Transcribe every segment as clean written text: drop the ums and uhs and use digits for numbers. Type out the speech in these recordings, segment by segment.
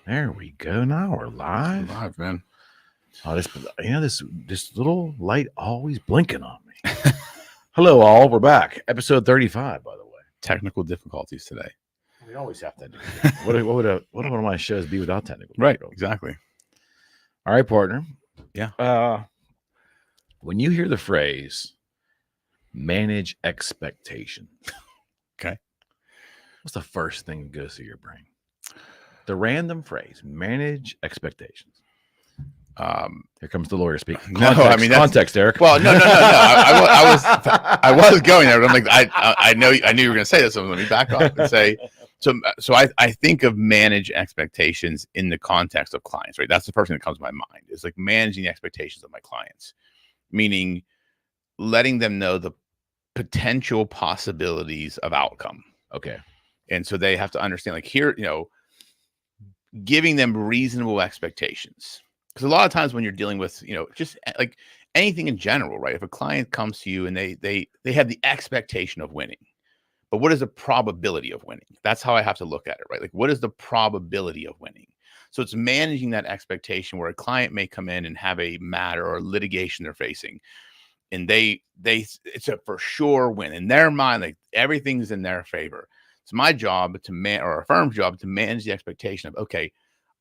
There we go. Now we're live. Live, man. Oh, this little light always blinking on me. Hello, all. We're back. Episode 35, by the way. Technical difficulties today. We always have to do that. what would one of my shows be without technical difficulties? Exactly. All right, partner. Yeah. When you hear the phrase manage expectation, okay, what's the first thing that goes through your brain? The random phrase, manage expectations. Here comes the lawyer speaking. Context, Eric. Well, no. I was going there. But I'm like, I knew you were going to say this. So let me back up and say, so I think of manage expectations in the context of clients, right? That's the first thing that comes to my mind. It's like managing the expectations of my clients, meaning letting them know the potential possibilities of outcome. Okay. And so they have to understand, like, here, giving them reasonable expectations. Because a lot of times when you're dealing with, just like anything in general, right? If a client comes to you and they have the expectation of winning, but what is the probability of winning? That's how I have to look at it, right? Like, what is the probability of winning? So it's managing that expectation where a client may come in and have a matter or litigation they're facing, and it's a for sure win. In their mind, like, everything's in their favor. It's my job or a firm's job to manage the expectation of, okay,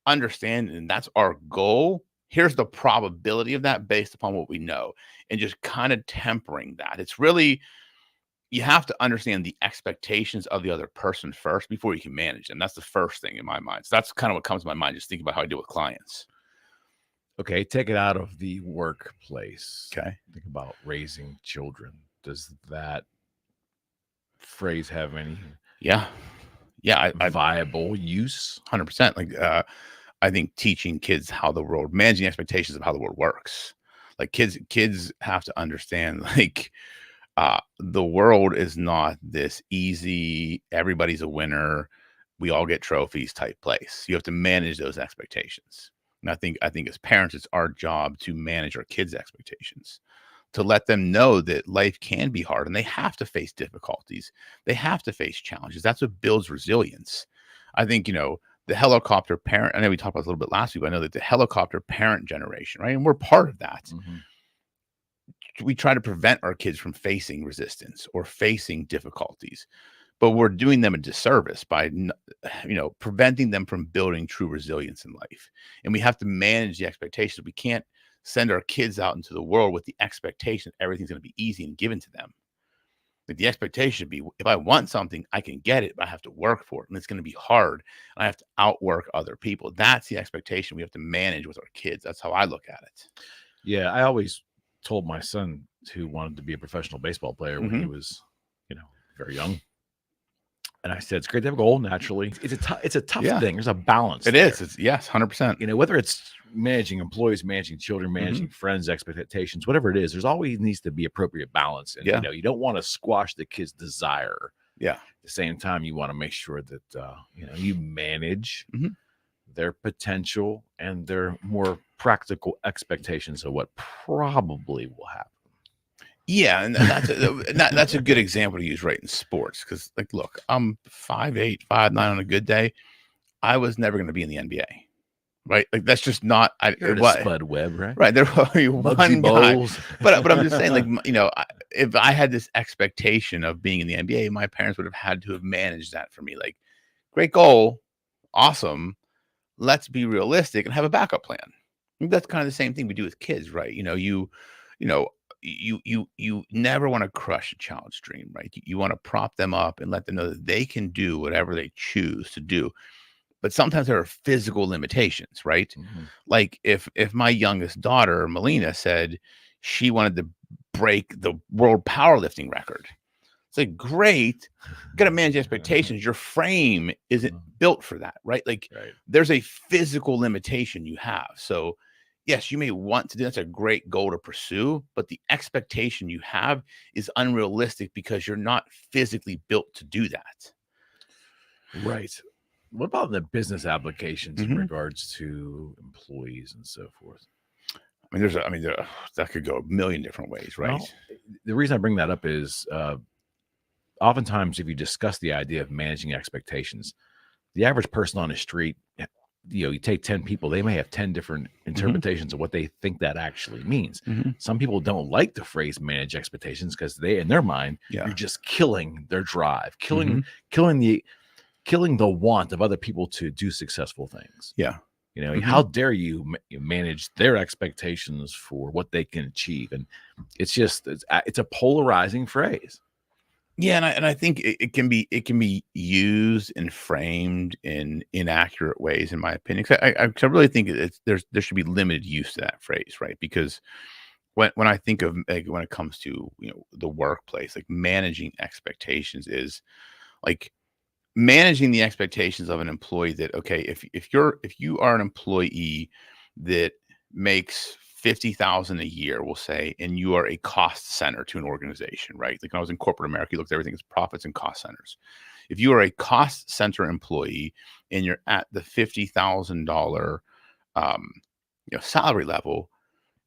understand, and that's our goal. Here's the probability of that based upon what we know, and just kind of tempering that. It's really, you have to understand the expectations of the other person first before you can manage them. That's the first thing in my mind. So that's kind of what comes to my mind, just thinking about how I deal with clients. Okay, take it out of the workplace. Okay. Think about raising children. Does that phrase have any viable use? 100%. Like, I think teaching kids managing expectations of how the world works. Like, kids have to understand, like, the world is not this easy, everybody's a winner, we all get trophies type place. You have to manage those expectations. And I think as parents, it's our job to manage our kids' expectations, to let them know that life can be hard and they have to face difficulties. They have to face challenges. That's what builds resilience. I think, the helicopter parent, I know we talked about this a little bit last week, but I know that the helicopter parent generation, right? And we're part of that. Mm-hmm. We try to prevent our kids from facing resistance or facing difficulties, but we're doing them a disservice by, preventing them from building true resilience in life. And we have to manage the expectations. We can't send our kids out into the world with the expectation that everything's going to be easy and given to them. Like, the expectation should be, if I want something, I can get it, but I have to work for it. And it's going to be hard. And I have to outwork other people. That's the expectation we have to manage with our kids. That's how I look at it. Yeah. I always told my son, who wanted to be a professional baseball player when he was, very young. And I said, it's great to have a goal, naturally. It's a tough thing. There's a balance. It is. It's, yes, 100%. Whether it's managing employees, managing children, managing friends' expectations, whatever it is, there's always needs to be appropriate balance. And, you don't want to squash the kid's desire. Yeah. At the same time, you want to make sure that, you manage their potential and their more practical expectations of what probably will happen. Yeah, and that's a good example to use right in sports, because, like, look, I'm 5'8", 5'9" on a good day. I was never going to be in the NBA, right? Like, that's just not. Spud Webb, right? Right, there will be one guy. But I'm just saying, like, if I had this expectation of being in the NBA, my parents would have had to have managed that for me. Like, great goal, awesome. Let's be realistic and have a backup plan. I think that's kind of the same thing we do with kids, right? You never want to crush a child's dream, right? You want to prop them up and let them know that they can do whatever they choose to do. But sometimes there are physical limitations, right? Mm-hmm. Like, if my youngest daughter, Melina, said she wanted to break the world powerlifting record, it's like, great, you got to manage expectations. Your frame isn't built for that, right? Like, there's a physical limitation you have. So yes, you may want to do, that's a great goal to pursue, but the expectation you have is unrealistic because you're not physically built to do that. Right. What about the business applications in regards to employees and so forth? That could go a million different ways, right? Well, the reason I bring that up is oftentimes if you discuss the idea of managing expectations, the average person on the street you take 10 people, they may have 10 different interpretations of what they think that actually means. Some people don't like the phrase manage expectations because they, in their mind, you're just killing their drive, killing the want of other people to do successful things. How dare you manage their expectations for what they can achieve? And it's a polarizing phrase. Yeah, and I think it can be used and framed in inaccurate ways, in my opinion. I really think there should be limited use to that phrase, right? Because when I think of, like, when it comes to the workplace, like, managing expectations is like managing the expectations of an employee that, okay, if you are an employee that makes 50,000 a year, we'll say, and you are a cost center to an organization, right? Like, when I was in corporate America, you looked at everything as profits and cost centers. If you are a cost center employee and you're at the $50,000 salary level,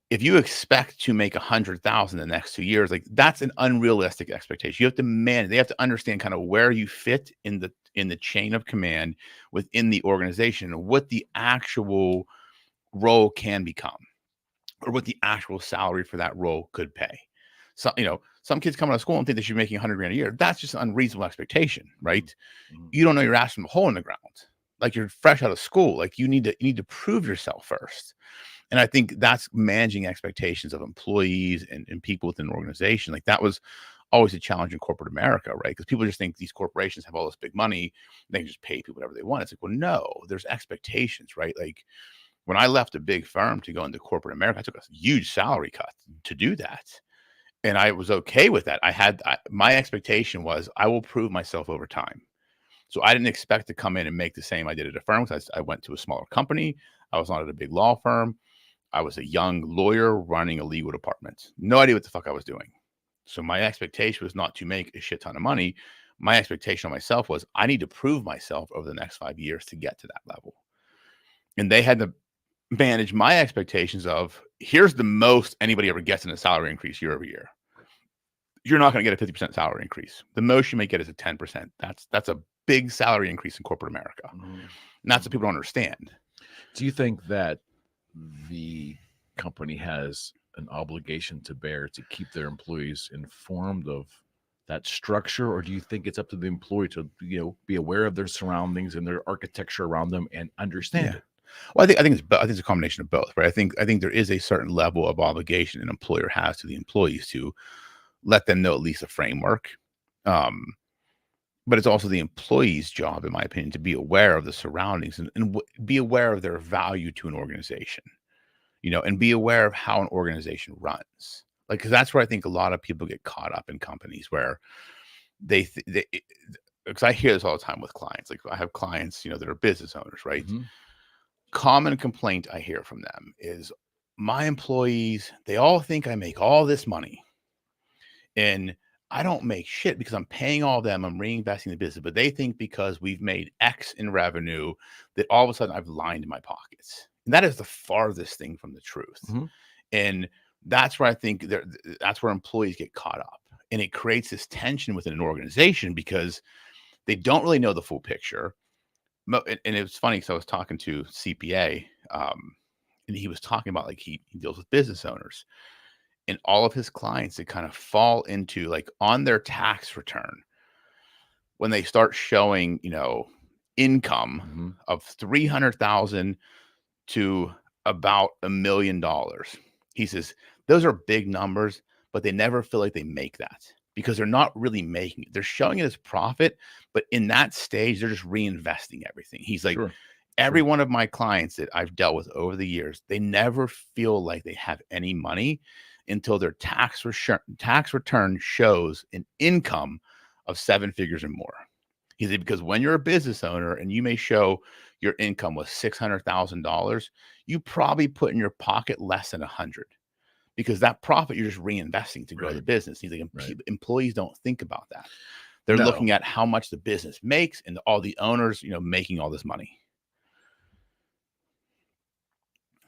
if you expect to make 100,000 the next 2 years, like, that's an unrealistic expectation. You have to manage. They have to understand kind of where you fit in the chain of command within the organization, and what the actual role can become, or what the actual salary for that role could pay. So, some kids come out of school and think they should be making 100 grand a year. That's just an unreasonable expectation, right? You don't know your ass from a hole in the ground. Like, you're fresh out of school. Like, you need to prove yourself first. And I think that's managing expectations of employees and people within an organization. Like, that was always a challenge in corporate America, right? Because people just think these corporations have all this big money, they can just pay people whatever they want. It's like, well, no, there's expectations, right? Like, when I left a big firm to go into corporate America, I took a huge salary cut to do that. And I was okay with that. My expectation was, I will prove myself over time. So I didn't expect to come in and make the same I did at a firm, because I went to a smaller company. I was not at a big law firm. I was a young lawyer running a legal department. No idea what the fuck I was doing. So my expectation was not to make a shit ton of money. My expectation on myself was, I need to prove myself over the next 5 years to get to that level. And they had to manage my expectations of, here's the most anybody ever gets in a salary increase year over year. You're not going to get a 50% salary increase. The most you may get is a 10%. That's a big salary increase in corporate America. And that's what people don't understand. Do you think that the company has an obligation to bear to keep their employees informed of that structure, or do you think it's up to the employee to be aware of their surroundings and their architecture around them and understand it? Well, I think it's a combination of both, right? I think there is a certain level of obligation an employer has to the employees to let them know at least a framework. But it's also the employee's job, in my opinion, to be aware of the surroundings and be aware of their value to an organization, and be aware of how an organization runs. Like, because that's where I think a lot of people get caught up in companies where because I hear this all the time with clients. Like, I have clients, that are business owners, right? Common complaint I hear from them is, my employees, they all think I make all this money, and I don't make shit because I'm paying all of them, I'm reinvesting in the business, but they think because we've made X in revenue that all of a sudden I've lined my pockets. And that is the farthest thing from the truth. And that's where I think that's where employees get caught up. And it creates this tension within an organization because they don't really know the full picture. And it was funny because I was talking to CPA, and he was talking about, like, he deals with business owners. And all of his clients, they kind of fall into, like, on their tax return, when they start showing, income of 300,000 to about $1 million. He says, those are big numbers, but they never feel like they make that because they're not really making it. They're showing it as profit, but in that stage, they're just reinvesting everything. He's like, every one of my clients that I've dealt with over the years, they never feel like they have any money until their tax return shows an income of 7 figures or more. He said, because when you're a business owner and you may show your income was $600,000, you probably put in your pocket less than 100, because that profit you're just reinvesting to grow the business. He's like, employees don't think about that. They're looking at how much the business makes and all the owners, making all this money.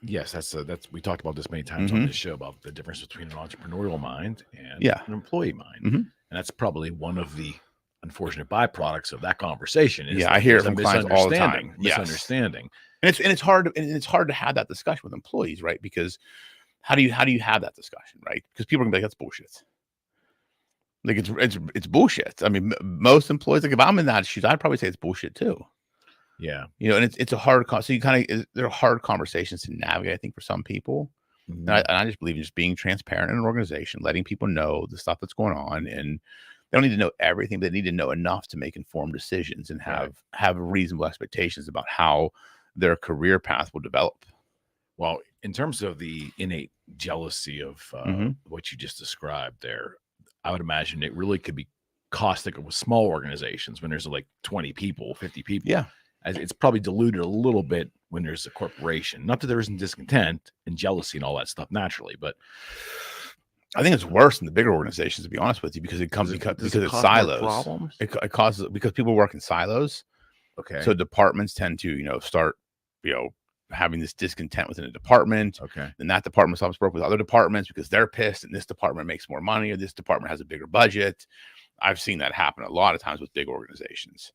Yes, that's we talked about this many times on this show about the difference between an entrepreneurial mind and an employee mind. And that's probably one of the unfortunate byproducts of that conversation is I hear it from clients all the misunderstanding. time. Yes. Misunderstanding. And it's hard to have that discussion with employees, right? Because how do you have that discussion, right? Because people are gonna be like, that's bullshit. Like it's bullshit. I mean, most employees, like if I'm in that shoes, I'd probably say it's bullshit too. Yeah. You know, and it's a hard so you kind of there are hard conversations to navigate, I think, for some people. Mm-hmm. And I just believe in just being transparent in an organization, letting people know the stuff that's going on, and they don't need to know everything, but they need to know enough to make informed decisions and have reasonable expectations about how their career path will develop. Well, in terms of the innate jealousy of what you just described there, I would imagine it really could be caustic with small organizations when there's like 20 people, 50 people. Yeah. It's probably diluted a little bit when there's a corporation. Not that there isn't discontent and jealousy and all that stuff naturally, but I think it's worse in the bigger organizations, to be honest with you, because because it's silos. Problems? It causes, because people work in silos. Okay. So departments tend to, start, having this discontent within a department. Okay. Then that department stops working with other departments because they're pissed and this department makes more money or this department has a bigger budget. I've seen that happen a lot of times with big organizations.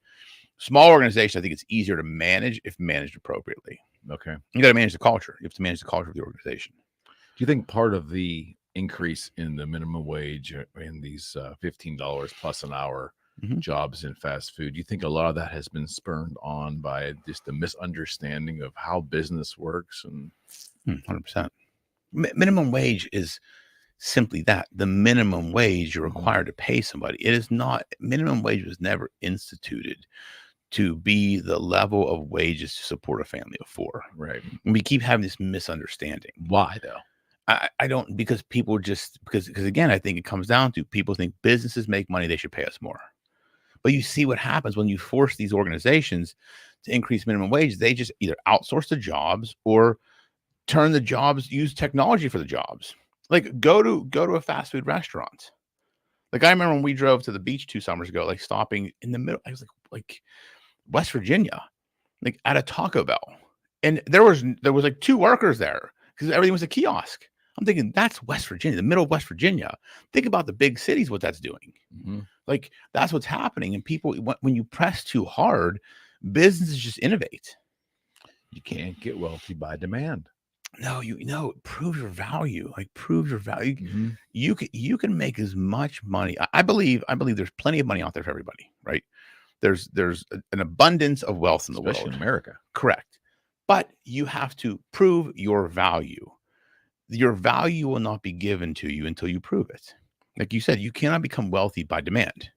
Small organizations, I think it's easier to manage if managed appropriately. Okay. You got to manage the culture. You have to manage the culture of the organization. Do you think part of the increase in the minimum wage in these $15 plus an hour jobs in fast food, do you think a lot of that has been spurred on by just the misunderstanding of how business works? And 100%. Minimum wage is simply that, the minimum wage you're required to pay somebody. It is not, minimum wage was never instituted to be the level of wages to support a family of four. Right. And we keep having this misunderstanding. Why though? I don't, because people just, because again, I think it comes down to people think businesses make money, they should pay us more. But you see what happens when you force these organizations to increase minimum wage. They just either outsource the jobs or turn the jobs, use technology for the jobs. Like go to a fast food restaurant. Like I remember when we drove to the beach 2 summers ago, like stopping in the middle, I was like West Virginia, like at a Taco Bell. And there was like 2 workers there because everything was a kiosk. I'm thinking that's West Virginia, the middle of West Virginia. Think about the big cities, what that's doing. Like that's what's happening. And people, when you press too hard, businesses just innovate. You can't get wealthy by demand. No, prove your value. Like prove your value. You can make as much money. I believe there's plenty of money out there for everybody, right? There's an abundance of wealth in the Especially world. in America. Correct. But you have to prove your value. Your value will not be given to you until you prove it. Like you said, you cannot become wealhy by demand.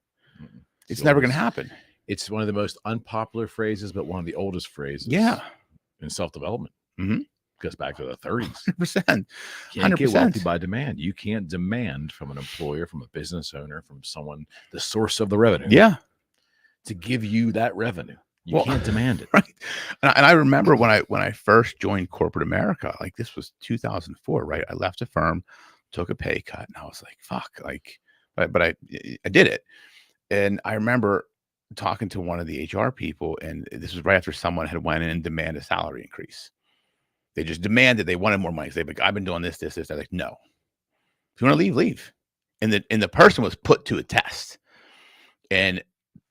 It's never going to happen. It's one of the most unpopular phrases, but one of the oldest phrases. Yeah. In self-development. Goes back to the 30s. 100%. You can't get wealthy by demand. You can't demand from an employer, from a business owner, from someone, the source of the revenue. Yeah. To give you that revenue. You can't demand it. Right. And I remember when I first joined corporate America, like this was 2004, right? I left a firm, took a pay cut, and I was like, fuck, like, but I did it. And I remember talking to one of the HR people, and this was right after someone had went in and demanded a salary increase. They just demanded, they wanted more money. They'd be like, I've been doing this. They're like, no. If you want to leave, leave. And the person was put to a test. And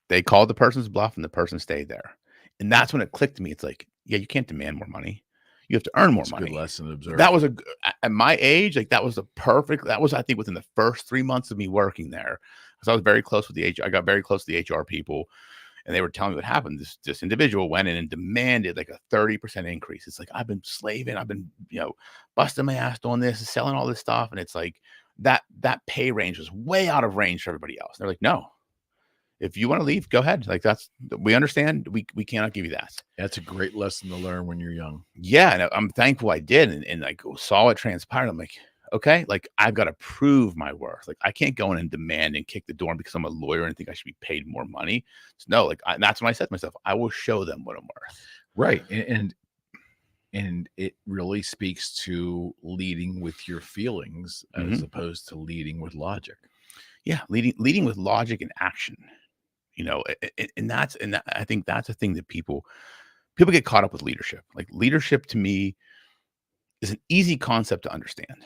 they called the person's bluff and the person stayed there. And that's when it clicked to me. It's like, yeah, you can't demand more money. You have to earn more money. Good lesson to observe. That was at my age, like that was I think within the first 3 months of me working there. Because I was very close with I got very close to the HR people. And they were telling me what happened. This individual went in and demanded like a 30% increase. It's like, I've been slaving. I've been, busting my ass doing this and selling all this stuff. And it's like that pay range was way out of range for everybody else. They're like, no, if you want to leave, go ahead. Like we understand. We cannot give you that. That's a great lesson to learn when you're young. Yeah. And I'm thankful I did. And like saw it transpire. I'm like, okay, like I've got to prove my worth. Like I can't go in and demand and kick the door because I'm a lawyer and think I should be paid more money. So no, like that's when I said to myself, I will show them what I'm worth. Right. And it really speaks to leading with your feelings as opposed to leading with logic. Yeah. Leading with logic and action, and I think that's a thing that people get caught up with leadership. Like leadership to me is an easy concept to understand.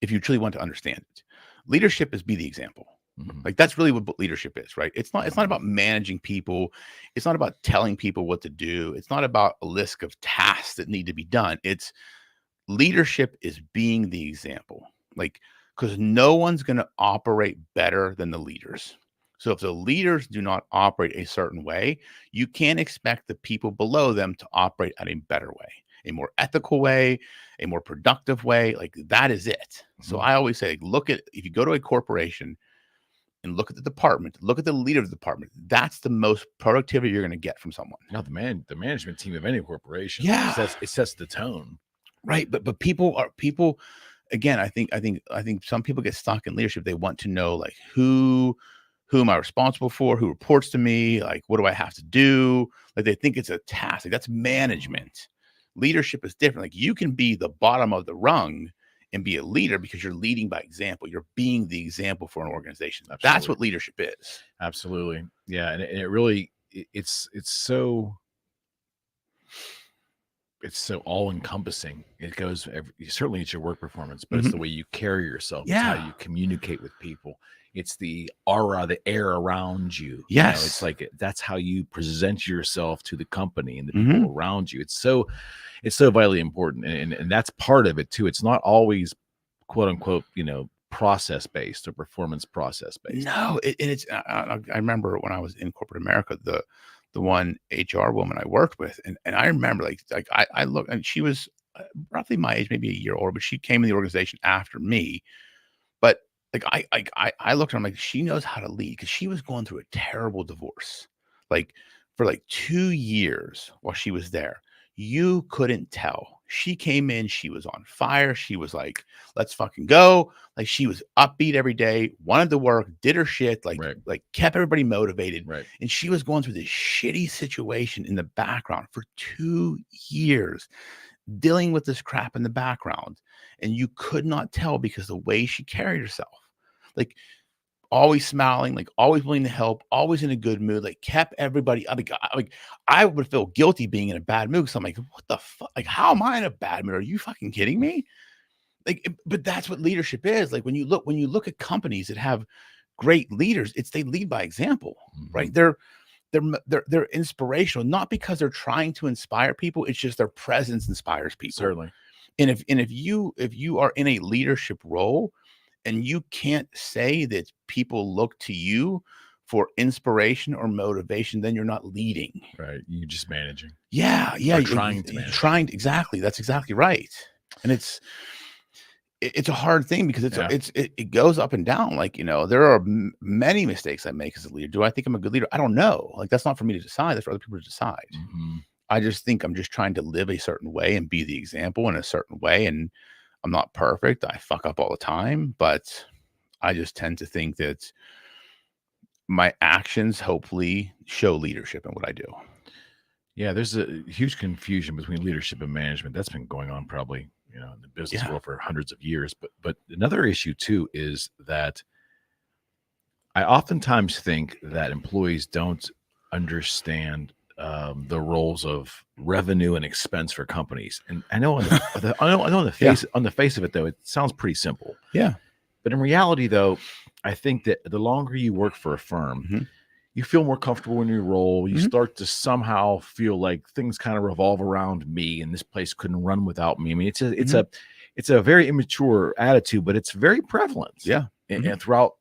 If you truly want to understand it, leadership is be the example. Like that's really what leadership is, right? It's not about managing people. It's not about telling people what to do. It's not about a list of tasks that need to be done. It's leadership is being the example. Like, because no one's going to operate better than the leaders. So if the leaders do not operate a certain way, you can't expect the people below them to operate at a better way, a more ethical way, a more productive way. Like that is it. So I always say, look at, if you go to a corporation and look at the department, look at the leader of the department, that's the most productivity you're going to get from someone. Now the management team of any corporation, it sets the tone. Right. But people again, I think some people get stuck in leadership. They want to know like who am I responsible for? Who reports to me? Like, what do I have to do? Like they think it's a task. Like, that's management. Leadership is different. Like you can be the bottom of the rung and be a leader because you're leading by example. You're being the example for an organization. Absolutely. That's what leadership is. Absolutely. Yeah. And it really, it's so all encompassing. It goes certainly it's your work performance, but it's the way you carry yourself. It's how you communicate with people. It's the aura, the air around you. Yes. You know, it's like that's how you present yourself to the company and the people around you. It's so vitally important. And that's part of it too. It's not always quote unquote, process based or performance process based. No, it's I remember when I was in corporate America, the one HR woman I worked with, and I remember like I looked, and she was roughly my age, maybe a year older, but she came in the organization after me. But like I looked at her, I'm like, she knows how to lead, because she was going through a terrible divorce. Like for like 2 years while she was there, you couldn't tell. She came in, she was on fire. She was like, let's fucking go. Like she was upbeat every day, wanted to work, did her shit, like kept everybody motivated. Right. And she was going through this shitty situation in the background for 2 years, dealing with this crap in the background. And you could not tell because the way she carried herself, like always smiling, like always willing to help, always in a good mood, like kept everybody. Like I would feel guilty being in a bad mood. So I'm like, what the fuck? Like, how am I in a bad mood? Are you fucking kidding me? Like, but that's what leadership is. Like when you look at companies that have great leaders, they lead by example, right? They're inspirational, not because they're trying to inspire people. It's just their presence inspires people. Certainly. And if you are in a leadership role, and you can't say that people look to you for inspiration or motivation, then you're not leading. Right. You're just managing. Yeah. Or trying to manage. Exactly. That's exactly right. And it's a hard thing because it goes up and down. Like, there are many mistakes I make as a leader. Do I think I'm a good leader? I don't know. Like, that's not for me to decide. That's for other people to decide. I just think I'm just trying to live a certain way and be the example in a certain way. And I'm not perfect. I fuck up all the time, but I just tend to think that my actions hopefully show leadership in what I do. Yeah, there's a huge confusion between leadership and management. That's been going on probably, in the business world for hundreds of years. But another issue too is that I oftentimes think that employees don't understand the roles of revenue and expense for companies. And I know on the face of it though, it sounds pretty simple. Yeah. But in reality though, I think that the longer you work for a firm, you feel more comfortable in your role. You start to somehow feel like things kind of revolve around me, and this place couldn't run without me. I mean, it's a very immature attitude, but it's very prevalent. Yeah. And throughout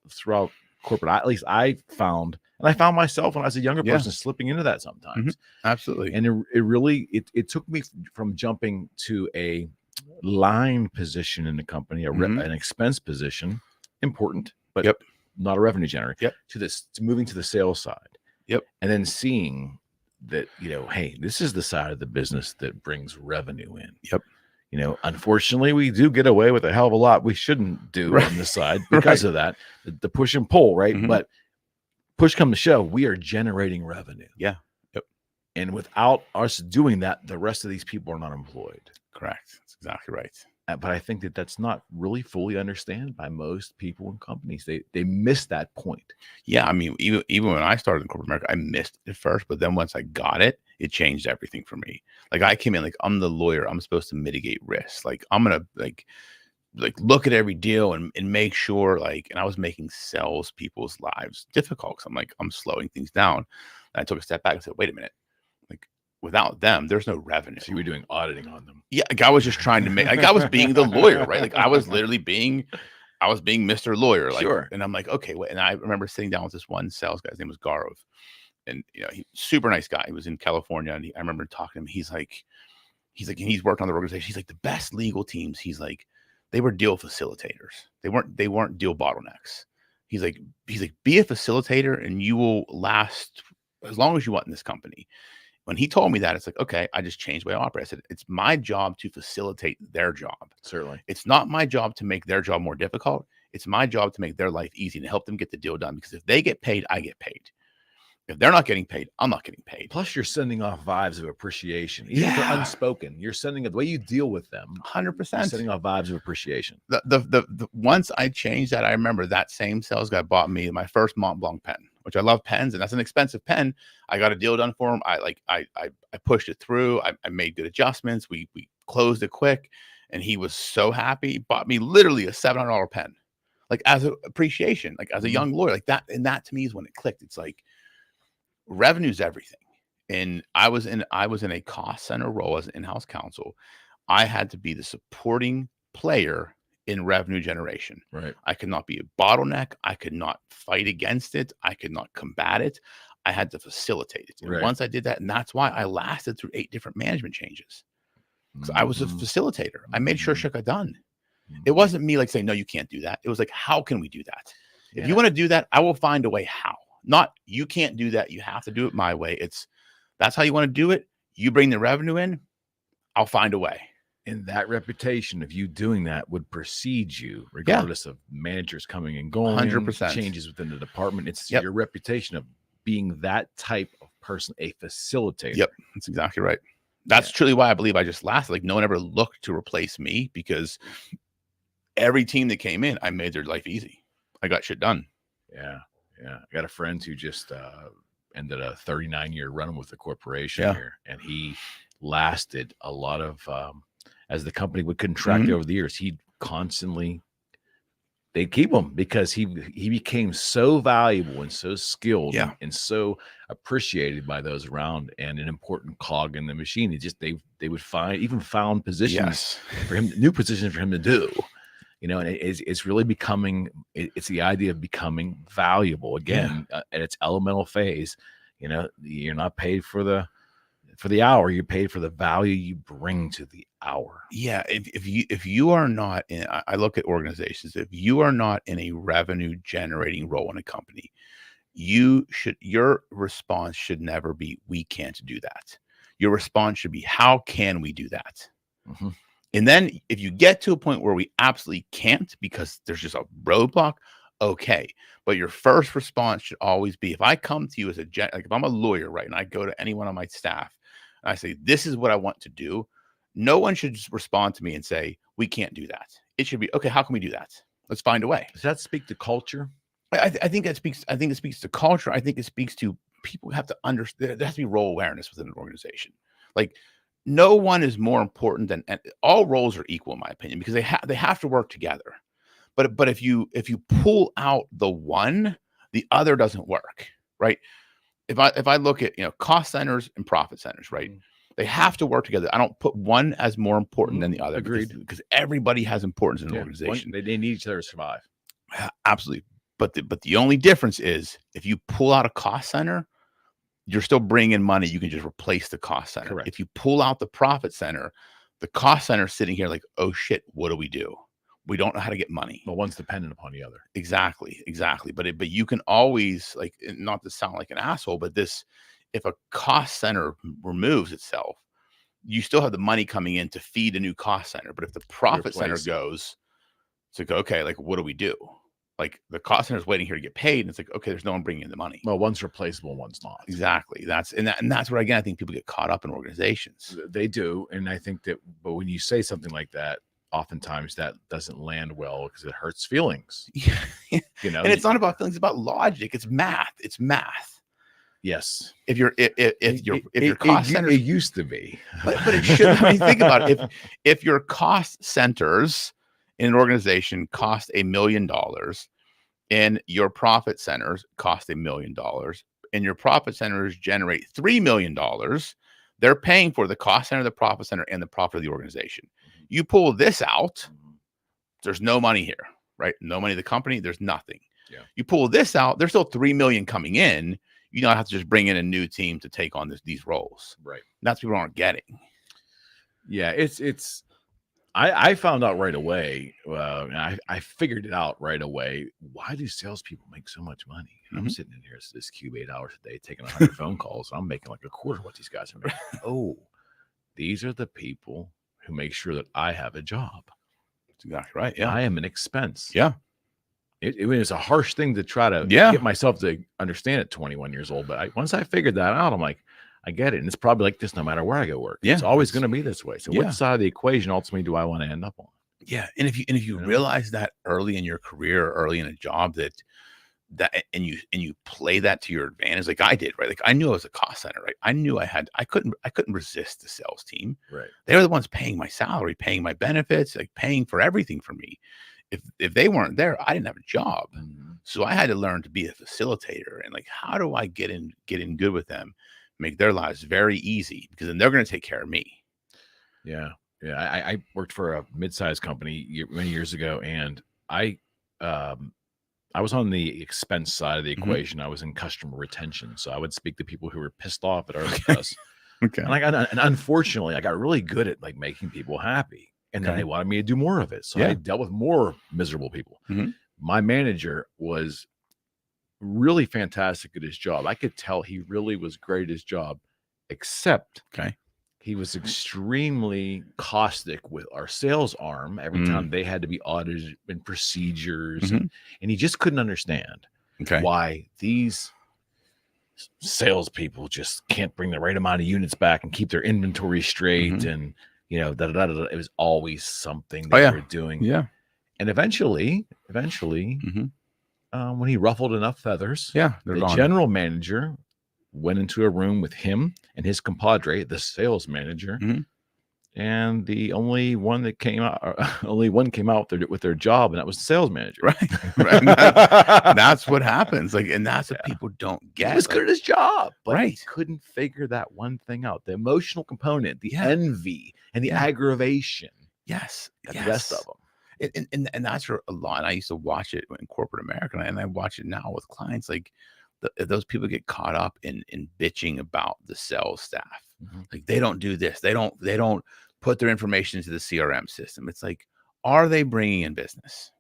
corporate, at least I found myself when I was a younger person slipping into that sometimes. Absolutely. And it really took me from jumping to a line position in the company, an expense position, important, but not a revenue generator, to moving to the sales side. And then seeing that, hey, this is the side of the business that brings revenue in. Unfortunately, we do get away with a hell of a lot we shouldn't do on this side because of that, the push and pull, right? But push come to shove, we are generating revenue. And without us doing that, the rest of these people are not employed. Correct. That's exactly right. But I think that's not really fully understood by most people in companies. They miss that point. Yeah, I mean, even when I started in corporate America, I missed it first, but then once I got it, it changed everything for me. Like I came in like, I'm the lawyer. I'm supposed to mitigate risks. Like I'm gonna like look at every deal and make sure like, and I was making sales people's lives difficult because I'm like, I'm slowing things down. And I took a step back and said, wait a minute, like without them, there's no revenue. So you were doing auditing on them. Yeah. Like I was just trying to make, like I was being the lawyer, right? Like I was literally being Mr. Lawyer. Like, sure. And I'm like, okay, wait. And I remember sitting down with this one sales guy, his name was Garov. And he super nice guy. He was in California. And I remember talking to him. He's like, and he's worked on the organization. He's like the best legal teams. He's like, they were deal facilitators. They weren't deal bottlenecks. He's like, be a facilitator and you will last as long as you want in this company. When he told me that, it's like, okay, I just changed the way I operate. I said, it's my job to facilitate their job. Certainly. It's not my job to make their job more difficult. It's my job to make their life easy and help them get the deal done. Because if they get paid, I get paid. If they're not getting paid, I'm not getting paid. Plus, you're sending off vibes of appreciation. Even if they're unspoken, you're sending the way you deal with them. 100%. Sending off vibes of appreciation. The once I changed that, I remember that same sales guy bought me my first Mont Blanc pen, which I love pens, and that's an expensive pen. I got a deal done for him. I pushed it through. I made good adjustments. We closed it quick, and he was so happy. He bought me literally a $700 pen, like as an appreciation, like as a young lawyer, like that. And that to me is when it clicked. It's like, revenue's everything. And I was in a cost center role as an in-house counsel. I had to be the supporting player in revenue generation. Right. I could not be a bottleneck. I could not fight against it. I could not combat it. I had to facilitate it. And once I did that, and that's why I lasted through 8 different management changes. Because I was a facilitator. I made sure shit got done. It wasn't me like saying, no, you can't do that. It was like, how can we do that? If you want to do that, I will find a way how. Not you can't do that. You have to do it my way. That's how you want to do it. You bring the revenue in, I'll find a way. And that reputation of you doing that would precede you, regardless of managers coming and going, 100% changes within the department. It's your reputation of being that type of person, a facilitator. Yep, that's exactly right. That's truly why I believe I just lasted. Like no one ever looked to replace me because every team that came in, I made their life easy. I got shit done. Yeah. Yeah, I got a friend who just ended a 39-year run with the corporation here, and he lasted a lot of as the company would contract over the years. He'd constantly they'd keep him because he became so valuable and so skilled and so appreciated by those around, and an important cog in the machine. It just they would found positions for him, new positions for him to do. And it's really becoming, it's the idea of becoming valuable again at its elemental phase. You're not paid for the hour, you're paid for the value you bring to the hour. Yeah. If you are not in, I look at organizations, if you are not in a revenue generating role in a company, your response should never be, we can't do that. Your response should be, how can we do that? Mm-hmm. And then if you get to a point where we absolutely can't because there's just a roadblock, okay. But your first response should always be, if I come to you as like if I'm a lawyer, right, and I go to anyone on my staff and I say, this is what I want to do, no one should just respond to me and say, we can't do that. It should be, okay, how can we do that? Let's find a way. Does that speak to culture? I think it speaks to culture. I think it speaks to people who have to understand. There has to be role awareness within an organization. Like, no one is more important than, and all roles are equal in my opinion, because they have to work together. But if you pull out the one, the other doesn't work, right? If I look at cost centers and profit centers, right? They have to work together. I don't put one as more important than the other. Agreed. Because everybody has importance in an organization. They need each other to survive. Absolutely. But the only difference is if you pull out a cost center, you're still bringing in money. You can just replace the cost center. Correct. If you pull out the profit center, the cost center is sitting here like, oh shit, what do? We don't know how to get money. Well, one's dependent upon the other. Exactly. But you can always, like, not to sound like an asshole, but if a cost center removes itself, you still have the money coming in to feed a new cost center. But if the profit center goes, it's like, okay, like, what do we do? Like, the cost center is waiting here to get paid. And it's like, okay, there's no one bringing in the money. Well, one's replaceable, one's not. Exactly. That's where, again, I think people get caught up in organizations. They do. And I think but when you say something like that, oftentimes that doesn't land well because it hurts feelings. And it's not about feelings, it's about logic. It's math. Yes. If your cost center, it used to be, but it should. I mean, think about it. If your cost centers in an organization cost $1 million, and your profit centers cost $1 million, and your profit centers generate $3 million, they're paying for the cost center, the profit center, and the profit of the organization. You pull this out, there's no money here, right? No money to the company, there's nothing. Yeah. You pull this out, there's still $3 million coming in. You don't have to just bring in a new team to take on these roles. Right. That's what people aren't getting. Yeah, I found out right away. I figured it out right away. Why do salespeople make so much money? I'm sitting in here this cube 8 hours a day taking 100 phone calls. I'm making like a quarter of what these guys are making. Oh, these are the people who make sure that I have a job. That's exactly right. Yeah, I am an expense. Yeah, it was a harsh thing to try to get myself to understand at 21 years old. But once I figured that out, I'm like, I get it. And it's probably like this no matter where I go work. Yeah. It's always going to be this way. So what side of the equation ultimately do I want to end up on? Yeah. And if you realize that early in your career, early in a job that and you play that to your advantage, like I did, right? Like I knew I was a cost center, right? I knew I couldn't resist the sales team. Right. They were the ones paying my salary, paying my benefits, like paying for everything for me. If they weren't there, I didn't have a job. So I had to learn to be a facilitator, and like, how do I get in good with them, make their lives very easy, because then they're going to take care of me. Yeah. Yeah. I worked for a mid-sized company many years ago, and I was on the expense side of the equation. I was in customer retention. So I would speak to people who were pissed off at our us. Okay. And unfortunately, I got really good at like making people happy. And then they wanted me to do more of it. So I dealt with more miserable people. My manager was really fantastic at his job. I could tell he really was great at his job, except he was extremely caustic with our sales arm every time they had to be audited and procedures. And he just couldn't understand why these salespeople just can't bring the right amount of units back and keep their inventory straight. And, you know, it was always something they were doing. Yeah. And eventually, when he ruffled enough feathers, the general manager went into a room with him and his compadre, the sales manager, and the only one came out with their job, and that was the sales manager. Right. That's what happens. Like, and that's what people don't get. He was good at his job, but he couldn't figure that one thing out: the emotional component, the envy, and the aggravation. Yes, the rest of them. And that's a lot. I used to watch it in corporate America, and I watch it now with clients. Like those people get caught up in bitching about the sales staff. Like they don't do this. They don't put their information into the CRM system. It's like, are they bringing in business?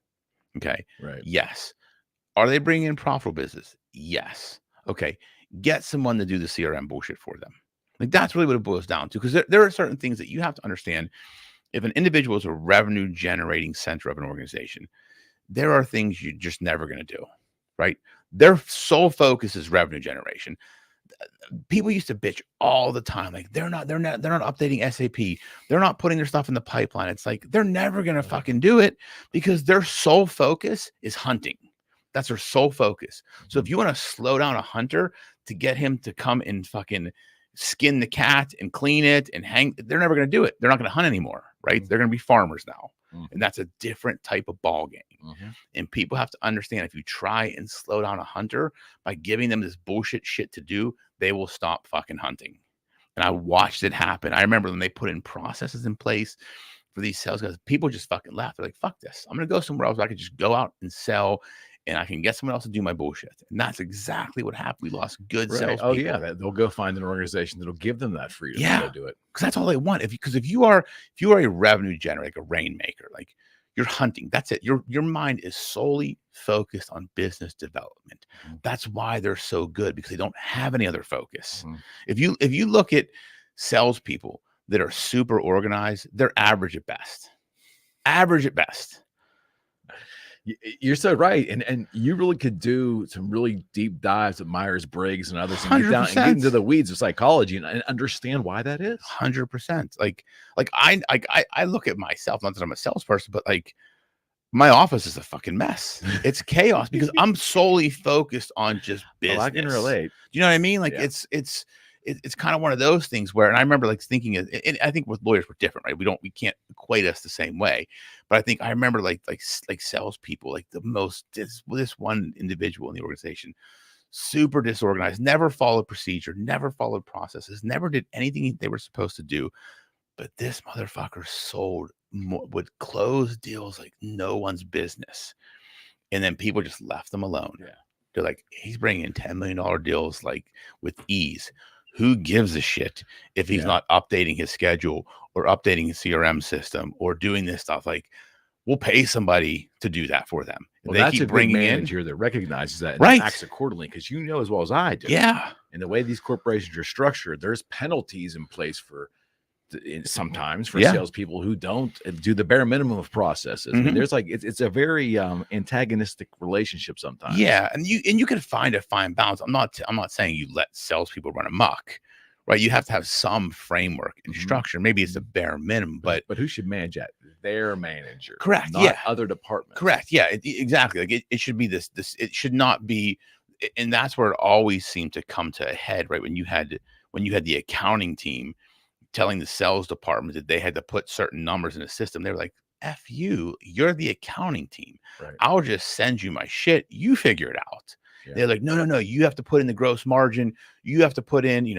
Okay. Right. Yes. Are they bringing in profitable business? Yes. Okay. Get someone to do the CRM bullshit for them. Like that's really what it boils down to. Because there are certain things that you have to understand. If an individual is a revenue generating center of an organization, there are things you're just never going to do, right? Their sole focus is revenue generation. People used to bitch all the time. Like they're not updating SAP. They're not putting their stuff in the pipeline. It's like, they're never going to fucking do it because their sole focus is hunting. That's their sole focus. So if you want to slow down a hunter to get him to come and fucking skin the cat and clean it and hang, they're never going to do it. They're not going to hunt anymore, right? They're going to be farmers now. And that's a different type of ball game. And people have to understand, if you try and slow down a hunter by giving them this bullshit shit to do, they will stop fucking hunting. And I watched it happen. I remember when they put in processes in place for these sales guys, people just fucking left. They're like, fuck this. I'm going to go somewhere else where I can just go out and sell, and I can get someone else to do my bullshit. And that's exactly what happened. We lost good sales. Oh yeah, they'll go find an organization that'll give them that freedom to go do it. Because that's all they want. If you are a revenue generator, like a rainmaker, like you're hunting, that's it. Your mind is solely focused on business development. That's why they're so good, because they don't have any other focus. If you look at salespeople that are super organized, they're average at best. Average at best. You're so right. And you really could do some really deep dives at Myers-Briggs and others and get into the weeds of psychology and understand why that is. 100%. Like I look at myself, not that I'm a salesperson, but like my office is a fucking mess. It's chaos because I'm solely focused on just business. Well, I can relate. Do you know what I mean? Like it's it's kind of one of those things where, and I remember like thinking, and I think with lawyers we're different, right? We can't equate us the same way, but I remember like salespeople, like this one individual in the organization, super disorganized, never followed procedure, never followed processes, never did anything they were supposed to do. But this motherfucker would close deals like no one's business. And then people just left them alone. Yeah. They're like, he's bringing in $10 million deals like with ease. Who gives a shit if he's not updating his schedule or updating his CRM system or doing this stuff? Like, we'll pay somebody to do that for them. Well, that's a big manager that recognizes that and acts accordingly, because you know as well as I do. Yeah. And the way these corporations are structured, there's penalties in place sometimes for salespeople who don't do the bare minimum of processes. I mean, there's like it's a very antagonistic relationship sometimes. Yeah, and you can find a fine balance. I'm not saying you let salespeople run amok, right? You have to have some framework and structure. Maybe it's the bare minimum, but who should manage that? Their manager, correct? Not other departments, correct? Yeah, exactly. Like it should be this. It should not be, and that's where it always seemed to come to a head, right? When you had the accounting team telling the sales department that they had to put certain numbers in a system, they were like, F you, you're the accounting team. Right. I'll just send you my shit. You figure it out. Yeah. They're like, no, you have to put in the gross margin. You have to put in,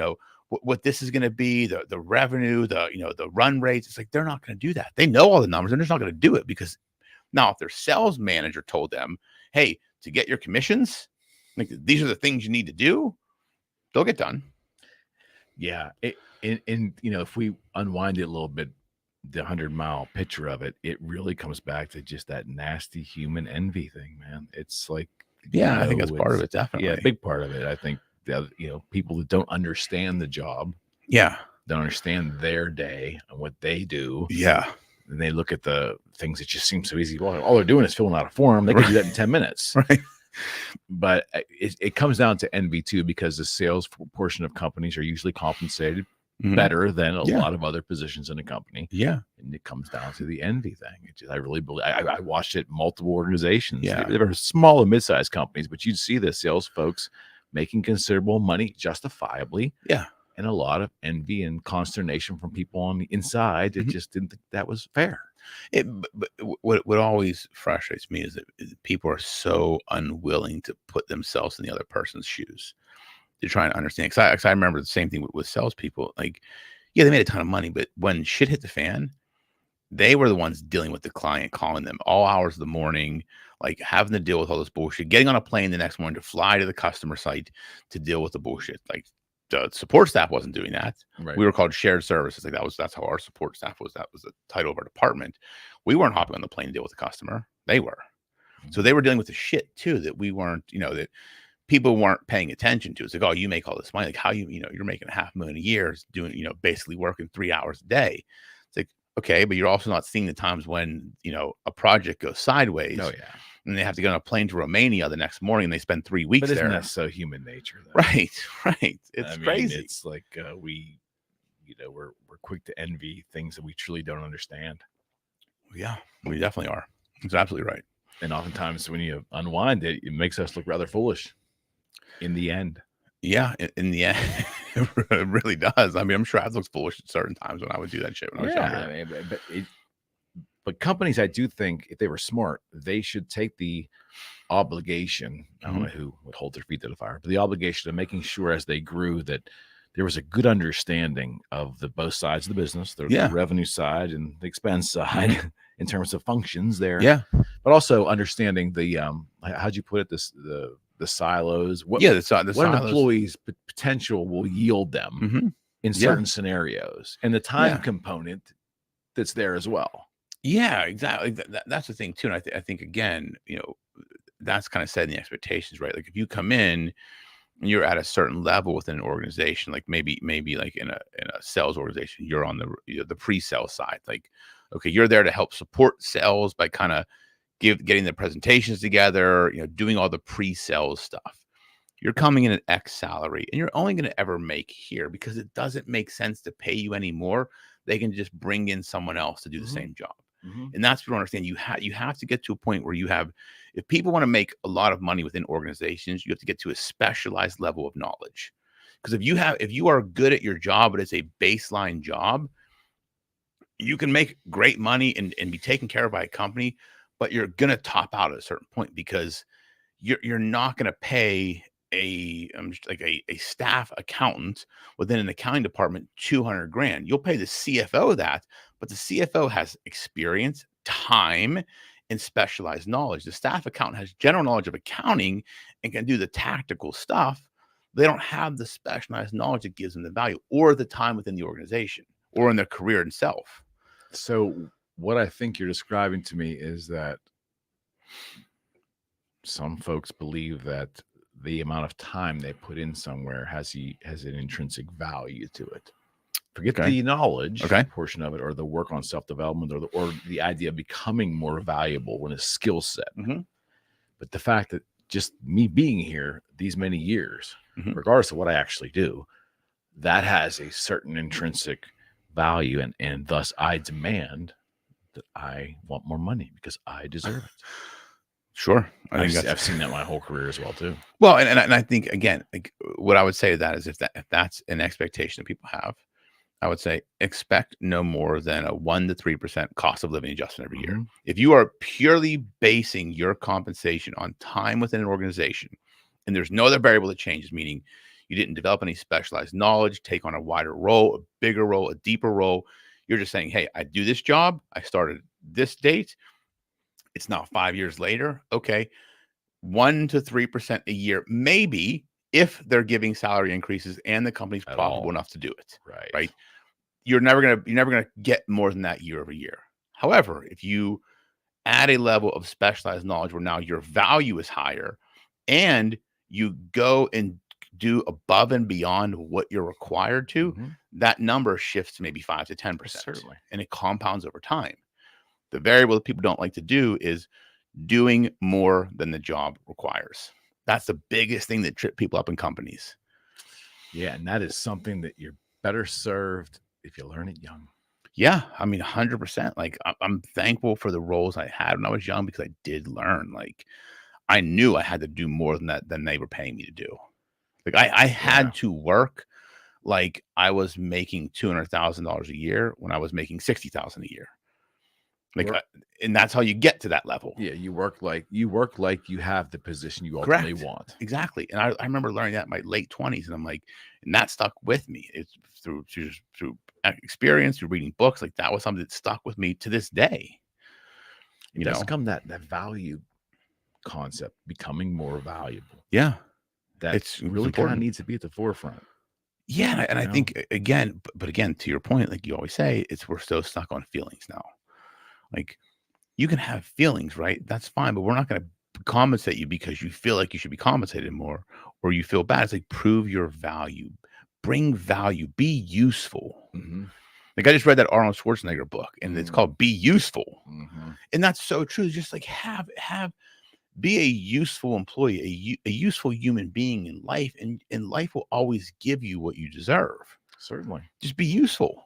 what this is going to be, the revenue, the run rates. It's like, they're not going to do that. They know all the numbers. They're just not going to do it, because now if their sales manager told them, hey, to get your commissions, like these are the things you need to do, they'll get done. Yeah. And if we unwind it a little bit, the 100-mile picture of it, it really comes back to just that nasty human envy thing, man. It's like, I think that's part of it, definitely. Yeah, a big part of it. I think that people that don't understand the job, don't understand their day and what they do, and they look at the things that just seem so easy. Well, all they're doing is filling out a form. They can do that in 10 minutes, right? But it comes down to envy too, because the sales portion of companies are usually compensated better than a lot of other positions in a company. Yeah. And it comes down to the envy thing. I really believe, I watched it in multiple organizations. Yeah. There were small and mid-sized companies, but you'd see the sales folks making considerable money justifiably. Yeah. And a lot of envy and consternation from people on the inside that just didn't think that was fair. But what always frustrates me is that people are so unwilling to put themselves in the other person's shoes. They're trying to understand. Because I remember the same thing with salespeople. Like, yeah, they made a ton of money, but when shit hit the fan, they were the ones dealing with the client, calling them all hours of the morning, like having to deal with all this bullshit, getting on a plane the next morning to fly to the customer site to deal with the bullshit. Like, the support staff wasn't doing that. Right. We were called shared services. Like that's how our support staff was. That was the title of our department. We weren't hopping on the plane to deal with the customer. They were. So they were dealing with the shit too that we weren't, that people weren't paying attention to. It's like, oh, you make all this money. Like how you're making $500,000 a year doing, basically working 3 hours a day. It's like, okay, but you're also not seeing the times when, a project goes sideways. Oh yeah. And they have to get on a plane to Romania the next morning, and they spend 3 weeks there. Isn't that so human nature, though? Right. It's crazy. It's like we're quick to envy things that we truly don't understand. Yeah, we definitely are. It's absolutely right. And oftentimes when you unwind it, it makes us look rather foolish in the end. Yeah, in the end, it really does. I mean, I'm sure I look foolish at certain times when I would do that shit when I was younger. But companies, I do think, if they were smart, they should take the obligation. I don't know who would hold their feet to the fire, but the obligation of making sure as they grew that there was a good understanding of the both sides of the business, the revenue side and the expense side in terms of functions there. Yeah. But also understanding the how'd you put it? The silos. What an employee's potential will yield them in certain scenarios, and the time component that's there as well. Yeah, exactly. That's the thing too. And I think again, that's kind of setting the expectations, right? Like if you come in and you're at a certain level within an organization, like maybe like in a sales organization, you're on the pre-sale side. Like, okay, you're there to help support sales by kind of getting the presentations together, doing all the pre-sales stuff. You're coming in at X salary, and you're only going to ever make here because it doesn't make sense to pay you anymore. They can just bring in someone else to do the same job. And that's what you understand. You have to get to a point where if people want to make a lot of money within organizations, you have to get to a specialized level of knowledge. Because if you are good at your job, but it's a baseline job, you can make great money and be taken care of by a company, but you're gonna top out at a certain point because you're not gonna pay a staff accountant within an accounting department $200,000. You'll pay the CFO that, but the CFO has experience, time, and specialized knowledge. The staff accountant has general knowledge of accounting and can do the tactical stuff. They don't have the specialized knowledge that gives them the value or the time within the organization or in their career itself. So what I think you're describing to me is that some folks believe that the amount of time they put in somewhere has an intrinsic value to it. Forget the knowledge portion of it, or the work on self-development, or the idea of becoming more valuable when a skill set. But the fact that just me being here these many years, regardless of what I actually do, that has a certain intrinsic value, and thus I demand that I want more money because I deserve it. Sure. I've seen that my whole career as well too. Well, and I think, again, like what I would say to that is if that's an expectation that people have, I would say expect no more than a 1 to 3% cost of living adjustment every year. If you are purely basing your compensation on time within an organization and there's no other variable that changes, meaning you didn't develop any specialized knowledge, take on a wider role, a bigger role, a deeper role, you're just saying, hey, I do this job. I started this date. It's now 5 years later. Okay. 1 to 3% a year, maybe, if they're giving salary increases and the company's profitable enough to do it. Right. You're never gonna get more than that year over year. However, if you add a level of specialized knowledge where now your value is higher and you go and do above and beyond what you're required to, that number shifts to maybe 5 to 10%. Certainly. And it compounds over time. The variable that people don't like to do is doing more than the job requires. That's the biggest thing that trips people up in companies. Yeah, and that is something that you're better served if you learn it young. Yeah, I mean, 100%. Like, I'm thankful for the roles I had when I was young because I did learn. Like, I knew I had to do more than they were paying me to do. Like, I had to work like I was making $200,000 a year when I was making $60,000 a year. Like, and that's how you get to that level. Yeah, you work like you have the position you ultimately want. Exactly. And I remember learning that in my late 20s, and I'm like, and that stuck with me. It's through experience, through reading books. Like, that was something that stuck with me to this day. It does come that value concept, becoming more valuable. Yeah, it's really kind of needs to be at the forefront. Yeah, and I think again, but again, to your point, like you always say, we're so stuck on feelings now. Like, you can have feelings, right? That's fine, but we're not going to compensate you because you feel like you should be compensated more or you feel bad. It's like, prove your value, bring value, be useful. Like, I just read that Arnold Schwarzenegger book, and it's called Be Useful. And that's so true. It's just like, be a useful employee, a useful human being in life, and life will always give you what you deserve. Certainly. Just be useful.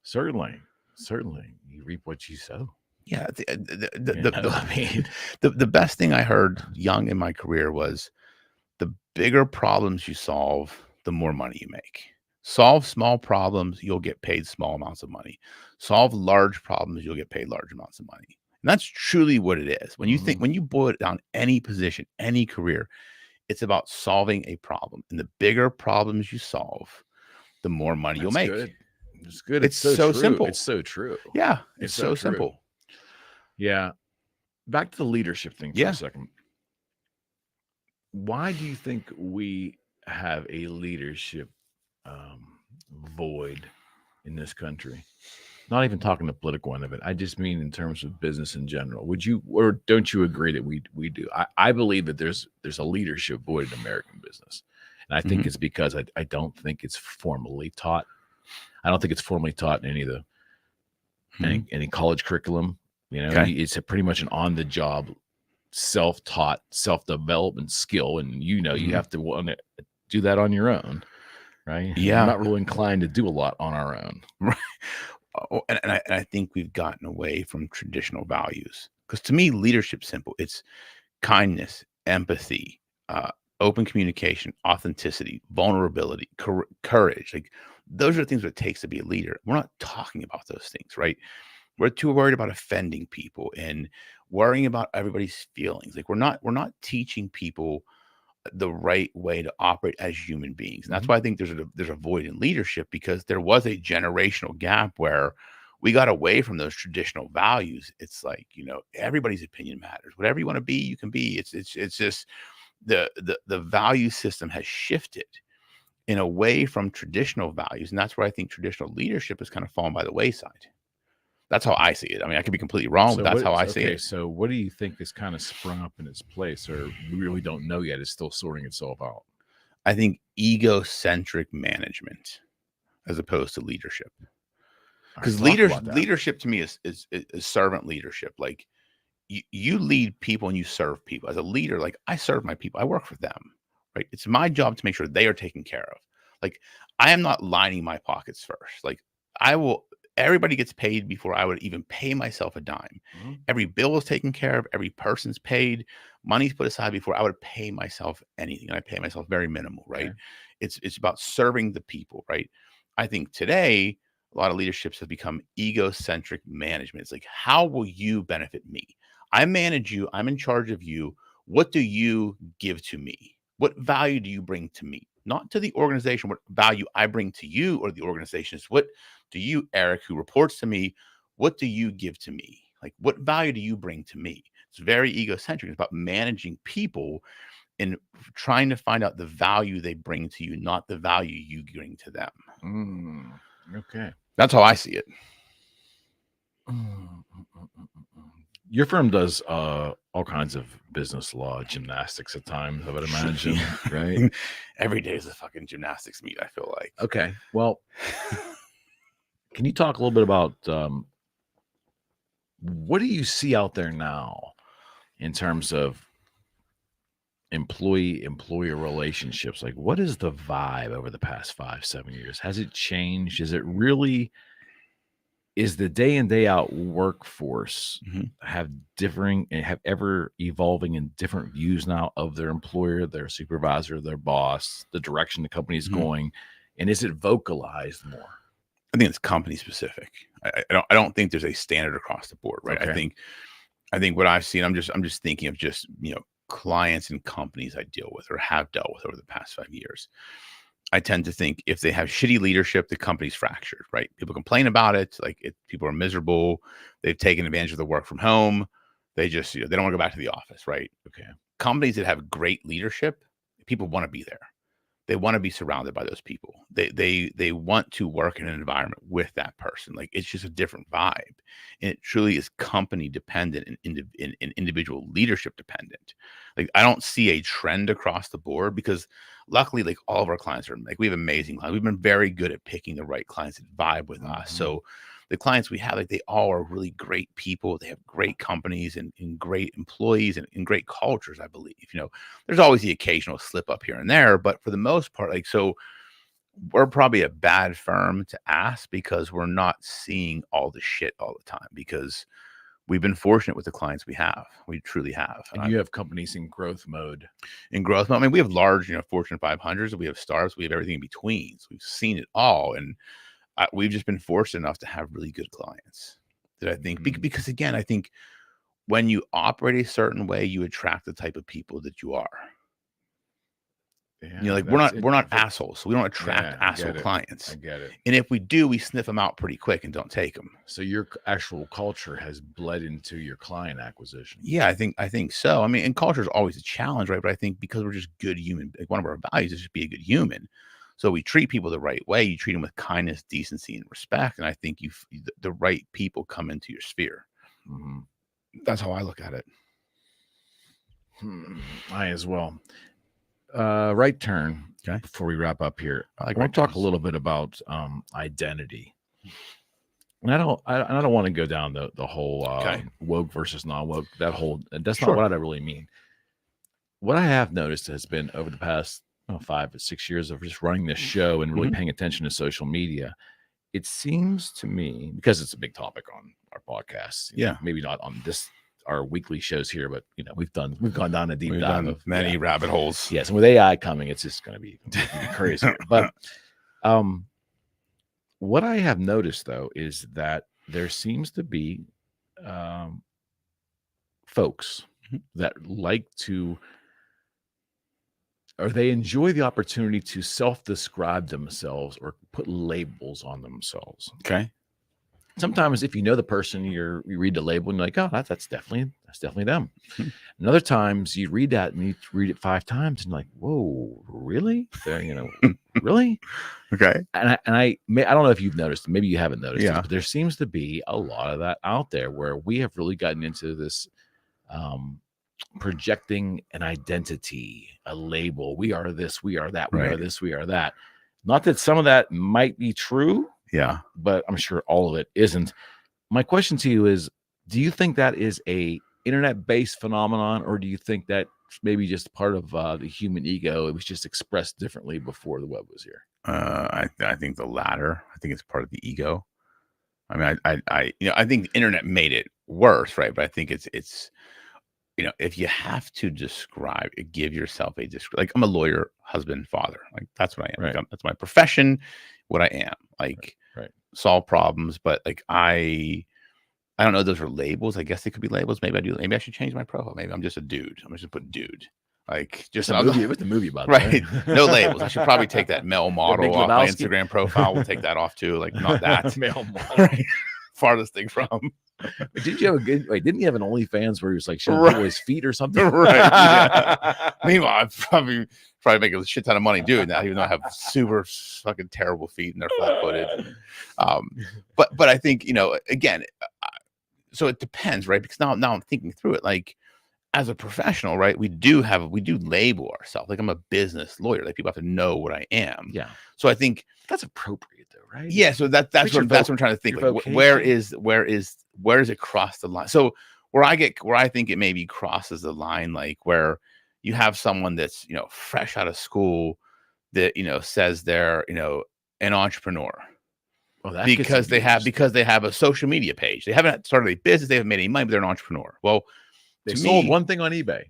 Certainly. You reap what you sow. Yeah. The best thing I heard young in my career was the bigger problems you solve, the more money you make. Solve small problems, you'll get paid small amounts of money. Solve large problems, you'll get paid large amounts of money. And that's truly what it is. When you when you boil it down, any position, any career, it's about solving a problem. And the bigger problems you solve, the more money you'll make. Good. It's good. It's so simple. It's so true. Yeah. It's so simple. Yeah. Back to the leadership thing for a second. Why do you think we have a leadership void in this country? Not even talking the political end of it. I just mean in terms of business in general. Would you, or don't you agree that we do? I believe that there's a leadership void in American business. And I think it's because I don't think it's formally taught. I don't think it's formally taught in any of the any college curriculum. You know, it's pretty much an on-the-job, self-taught, self-development skill, and you have to want to do that on your own, right? Yeah, I'm not really inclined to do a lot on our own, right? And I think we've gotten away from traditional values, because to me, leadership's simple. It's kindness, empathy, open communication, authenticity, vulnerability, courage. Like those are the things that it takes to be a leader. We're not talking about those things, right? We're too worried about offending people and worrying about everybody's feelings. Like we're not teaching people the right way to operate as human beings. And that's why I think there's a void in leadership, because there was a generational gap where we got away from those traditional values. It's like, everybody's opinion matters. Whatever you want to be, you can be. It's just the value system has shifted in away from traditional values. And that's where I think traditional leadership has kind of fallen by the wayside. That's how I see it. I mean, I could be completely wrong, but that's how I see it. So what do you think has kind of sprung up in its place, or we really don't know yet? It's still sorting itself out. I think egocentric management as opposed to leadership. Because leadership to me is servant leadership. Like you lead people and you serve people. As a leader, like I serve my people. I work for them, right? It's my job to make sure they are taken care of. Like I am not lining my pockets first. Like everybody gets paid before I would even pay myself a dime. Every bill is taken care of. Every person's paid. Money's put aside before I would pay myself anything. And I pay myself very minimal, right? Okay. It's about serving the people, right? I think today, a lot of leaderships have become egocentric management. It's like, how will you benefit me? I manage you. I'm in charge of you. What do you give to me? What value do you bring to me? Not to the organization, what value I bring to you or the organization. Is what do you, Eric, who reports to me, what do you give to me? Like, what value do you bring to me? It's very egocentric. It's about managing people and trying to find out the value they bring to you, not the value you bring to them. Okay. That's how I see it. Your firm does all kinds of business law gymnastics at times, I would imagine, right? Every day is a fucking gymnastics meet, I feel like. Okay. Well, can you talk a little bit about what do you see out there now in terms of employee-employer relationships? Like, what is the vibe over the past 5-7 years? Has it changed? Is the day in, day out workforce have ever evolving in different views now of their employer, their supervisor, their boss, the direction the company is going? And is it vocalized more? I think it's company specific. I don't think there's a standard across the board, right? Okay. I think what I've seen, I'm just thinking of just, clients and companies I deal with or have dealt with over the past 5 years. I tend to think if they have shitty leadership, the company's fractured, right? People complain about it. People are miserable. They've taken advantage of the work from home. They just, they don't want to go back to the office, right? Okay. Companies that have great leadership, people want to be there. They want to be surrounded by those people. They want to work in an environment with that person. Like it's just a different vibe. And it truly is company dependent and individual leadership dependent. Like I don't see a trend across the board because luckily, like all of our clients are we have amazing clients. We've been very good at picking the right clients that vibe with us. So the clients we have, they all are really great people. They have great companies and great employees and great cultures, I believe. There's always the occasional slip up here and there, but for the most part, so we're probably a bad firm to ask because we're not seeing all the shit all the time because we've been fortunate with the clients we have. We truly have. And you have companies in growth mode. In growth mode. I mean, we have large, Fortune 500s, we have startups, we have everything in between. So we've seen it all. And we've just been fortunate enough to have really good clients that I think, because again, I think when you operate a certain way, you attract the type of people that you are. Yeah, we're not assholes. So we don't attract asshole clients. I get it. And if we do, we sniff them out pretty quick and don't take them. So your actual culture has bled into your client acquisition. Yeah, I think so. I mean, and culture is always a challenge, right? But I think because we're just good human, one of our values is just be a good human. So we treat people the right way. You treat them with kindness, decency, and respect. And I think the right people come into your sphere. That's how I look at it. I as well. Right turn. Okay. Before we wrap up here, I want to talk a little bit about identity. And I don't want to go down the whole woke versus non-woke. That's not what I really mean. What I have noticed has been over the past 5 or 6 years of just running this show and really paying attention to social media. It seems to me, because it's a big topic on our podcast, maybe not on this our weekly shows here, but we've gone down a deep dive of many rabbit holes. Yes, and with AI coming, it's just going to be crazy. But what I have noticed though is that there seems to be folks that like to, or they enjoy the opportunity to self-describe themselves or put labels on themselves. Okay. Sometimes if you know the person, you read the label and you're like, oh, that's definitely them. And other times you read that and you read it 5 times and like, whoa, really? Really? Okay. And I don't know if you've noticed, maybe you haven't noticed, but there seems to be a lot of that out there where we have really gotten into this projecting an identity, a label. We are this, we are that, we are this, we are that. Not that some of that might be true. Yeah. But I'm sure all of it isn't. My question to you is, do you think that is a internet-based phenomenon, or do you think that maybe just part of the human ego? It was just expressed differently before the web was here. I think the latter. I think it's part of the ego. I mean, I think the internet made it worse, right? But I think it's if you have to describe it, give yourself a description. Like, I'm a lawyer, husband, father. Like, that's what I am. Right. Like, that's my profession, what I am. Like, right. Solve problems. But like, I don't know. Those are labels. I guess they could be labels. Maybe I do. Maybe I should change my profile. Maybe I'm just a dude. I'm just gonna put dude. Like, just a movie. With the movie, by the right? way. No labels. I should probably take that male model off my Instagram profile. We'll take that off too. Like, not that male model. Right. Farthest thing from. Did you have didn't you have an OnlyFans where he was like showing his feet or something? Right. Yeah. Meanwhile, I'd probably make a shit ton of money doing that, even though I have super fucking terrible feet and they're flat-footed. But I think, again, so it depends, right? Because now I'm thinking through it. Like, as a professional, right, we do label ourselves. Like, I'm a business lawyer. Like, people have to know what I am. Yeah. So I think that's appropriate though, right? Yeah. So that's what I'm trying to think. Like, where is it cross the line? So where I think it maybe crosses the line, like where you have someone that's, fresh out of school that, says they're, an entrepreneur. Well, because they have a social media page. They haven't started a business. They haven't made any money, but they're an entrepreneur. Well, they sold one thing on eBay.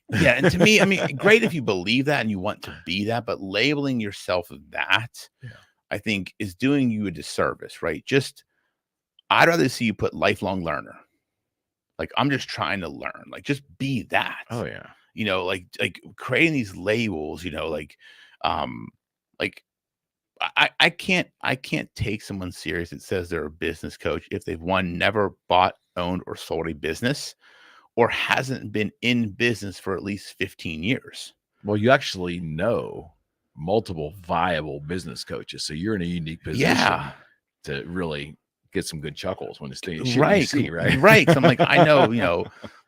Yeah. And to me, I mean, great if you believe that and you want to be that, but labeling yourself that, I think, is doing you a disservice, right? I'd rather see you put lifelong learner. Like, I'm just trying to learn. Like, just be that. Oh yeah. Like creating these labels, I can't take someone serious that says they're a business coach if they've never bought, owned, or sold a business, or hasn't been in business for at least 15 years. Well, you actually know multiple viable business coaches, so you're in a unique position to really get some good chuckles when it's right. Right. I'm like, I know,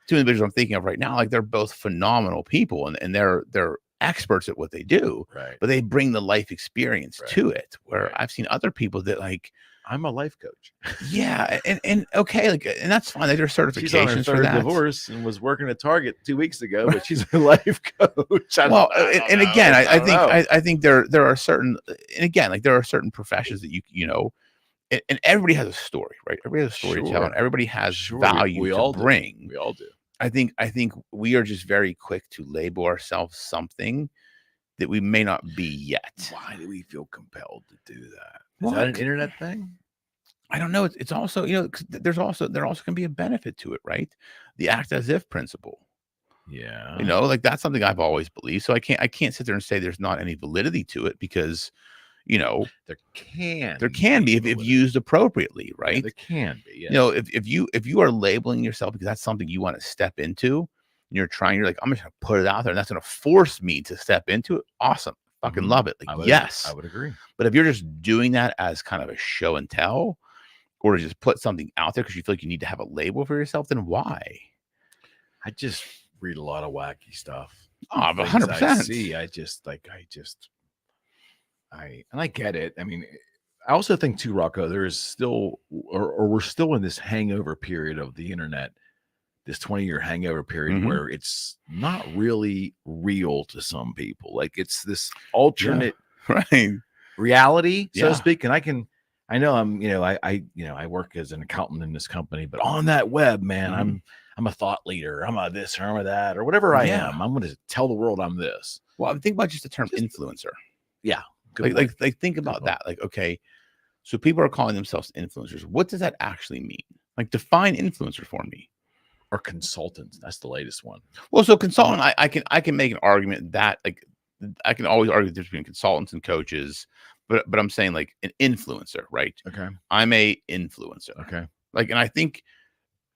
2 individuals I'm thinking of right now, like, they're both phenomenal people and they're experts at what they do, right? But they bring the life experience to it. Where I've seen other people that, like, I'm a life coach. Yeah, and okay, like, and that's fine. Like, there's certifications she's on her for that. Divorce and was working at Target 2 weeks ago, but she's a life coach. I think there are certain, and again, like, there are certain professions that and everybody has a story, right? Everybody has a story to tell, and everybody has value to bring. We all do. I think we are just very quick to label ourselves something that we may not be yet. Why do we feel compelled to do that? Is that an internet thing? I don't know. It's also, there also can be a benefit to it, right? The act as if principle. Yeah. Like, that's something I've always believed. So I can't sit there and say there's not any validity to it, because there can be if used appropriately, right? Yeah, there can be. Yes. If you are labeling yourself because that's something you want to step into, and you're like, I'm just gonna put it out there, and that's gonna force me to step into it. Awesome. Fucking love it. Like, I would agree. But if you're just doing that as kind of a show and tell, or to just put something out there because you feel like you need to have a label for yourself, then why? I just read a lot of wacky stuff. Oh, 100%. I get it. I mean, I also think too, Rocco, there is still, or we're still in this hangover period of the internet, this 20-year hangover period where it's not really real to some people. Like, it's this alternate reality, so to speak. And I know I'm, I work as an accountant in this company, but on that web, man, I'm a thought leader. I'm a this or I'm a that or whatever I am. I'm going to tell the world I'm this. Well, think about just the term influencer. Yeah. Like think about that. Like, okay, so people are calling themselves influencers. What does that actually mean? Like, define influencer for me. Or consultants. That's the latest one. Well, so consultant, I can make an argument that, like, I can always argue the difference between consultants and coaches, but I'm saying, like, an influencer, right? Okay. I'm a influencer. Okay. Like, and I think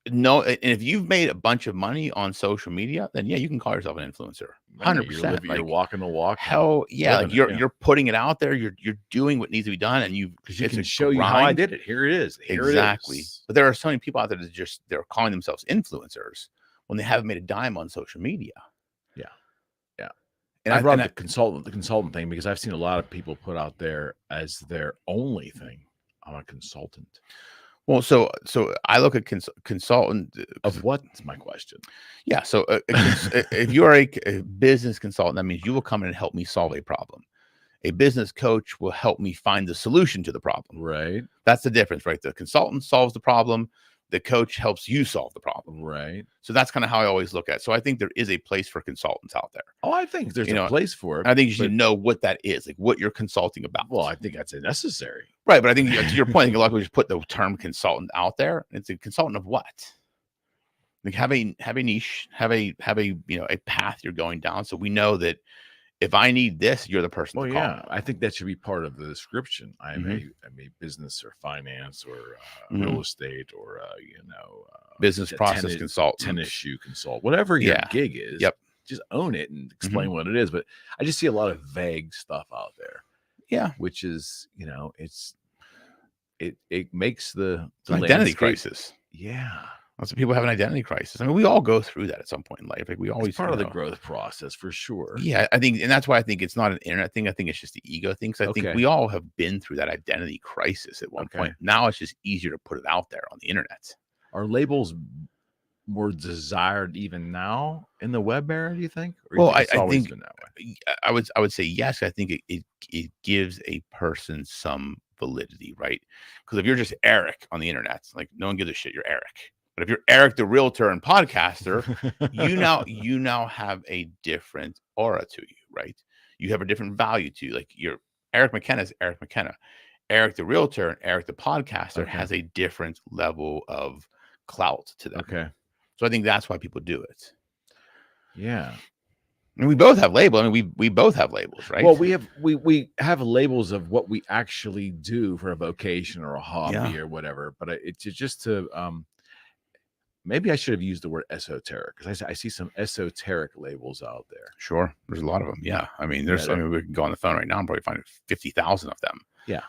and if you've made a bunch of money on social media, then yeah, you can call yourself an influencer. 100%. You're walking the walk. Hell yeah. Like, you're putting it out there. You're doing what needs to be done, and you can show you how I did it. Here it is. Exactly. But there are so many people out there that they're calling themselves influencers when they haven't made a dime on social media. Yeah. Yeah. And I brought the consultant thing because I've seen a lot of people put out there as their only thing. I'm a consultant. Well, so I look at consultant of what's my question? Yeah. So if you are a business consultant, that means you will come in and help me solve a problem. A business coach will help me find the solution to the problem. Right. That's the difference, right? The consultant solves the problem. The coach helps you solve the problem. Right. So that's kind of how I always look at it. So I think there is a place for consultants out there. Oh, I think there's a place for it. I think you should know what that is, like what you're consulting about. Well, I think that's necessary. Right. But I think to your point, I think a lot of people just put the term consultant out there. It's a consultant of what? Like, have a niche, have a a path you're going down. So we know that if I need this, you're the person. Well, to call. Yeah, I think that should be part of the description. I'm a business or finance or real estate or business process consultant, tennis shoe consult, whatever your gig is. Yep. Just own it and explain what it is. But I just see a lot of vague stuff out there. Yeah, which is it makes the identity crisis. Yeah. Lots of people have an identity crisis. I mean, we all go through that at some point in life. Like, we always it's part of the growth process for sure. Yeah, I think, and that's why I think it's not an internet thing. I think it's just the ego thing. Because I think we all have been through that identity crisis at one point. Now it's just easier to put it out there on the internet. Are labels more desired even now in the web era? Do you think? Or Well, I think been that way. I would say yes. I think it gives a person some validity, right? Because if you're just Eric on the internet, like, no one gives a shit. You're Eric. But if you're Eric the realtor and podcaster, you now have a different aura to you, right? You have a different value to you. Like, you're Eric McKenna is Eric McKenna. Eric the realtor and Eric the podcaster has a different level of clout to them. Okay. So I think that's why people do it. Yeah. And we both have labels. I mean, we both have labels, right? Well, we have labels of what we actually do for a vocation or a hobby or whatever. But it's just to maybe I should have used the word esoteric, because I see some esoteric labels out there. Sure. There's a lot of them. Yeah. I mean, we can go on the phone right now and probably find 50,000 of them. Yeah.